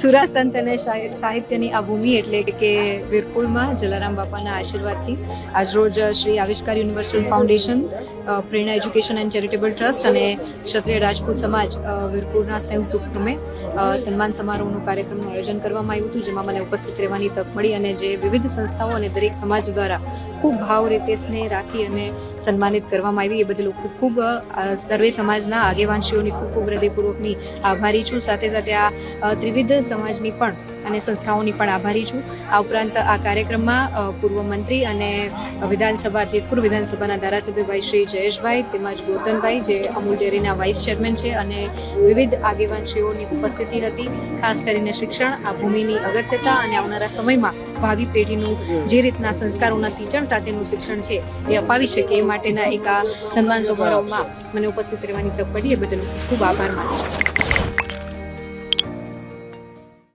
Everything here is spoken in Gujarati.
સુરા સંત અને સાહિત્યની આ ભૂમિ એટલે કે વીરપુરમાં જલારામ બાપાના આશીર્વાદથી આજરોજ શ્રી આવિષ્કાર યુનિવર્સલ ફાઉન્ડેશન, પ્રેરણા એજ્યુકેશન એન્ડ ચેરિટેબલ ટ્રસ્ટ અને ક્ષત્રિય રાજપૂત સમાજ વીરપુરના સંયુક્ત ઉપક્રમે સન્માન સમારોહનું કાર્યક્રમનું આયોજન કરવામાં આવ્યું હતું, જેમાં મને ઉપસ્થિત રહેવાની તક મળી અને જે વિવિધ સંસ્થાઓ અને દરેક સમાજ દ્વારા ખૂબ ભાવ રીતે સ્નેહ રાખી અને સન્માનિત કરવામાં આવી એ બદલ ખૂબ ખૂબ સર્વે સમાજના આગેવાનશ્રીઓની ખૂબ ખૂબ હૃદયપૂર્વકની આભારી છું. સાથે સાથે આ ત્રિવિધ સમાજની પણ અને સંસ્થાઓની પણ આભારી છું. આ ઉપરાંત આ કાર્યક્રમમાં પૂર્વ મંત્રી અને જેતપુર વિધાનસભાના ધારાસભ્યભાઈ શ્રી જયેશભાઈ તેમજ ગોતનભાઈ જે અમૂલ ડેરીના વાઇસ ચેરમેન છે અને વિવિધ આગેવાનશ્રીઓની ઉપસ્થિતિ હતી. ખાસ કરીને શિક્ષણ આ ભૂમિની અગત્યતા અને આવનારા સમયમાં ભાવિ પેઢીનું જે રીતના સંસ્કારોના સિંચન સાથેનું શિક્ષણ છે એ અપાવી શકે એ માટેના એક આ સન્માન સમારોહમાં મને ઉપસ્થિત રહેવાની તક પડી એ બદલ ખૂબ આભાર માનું છું.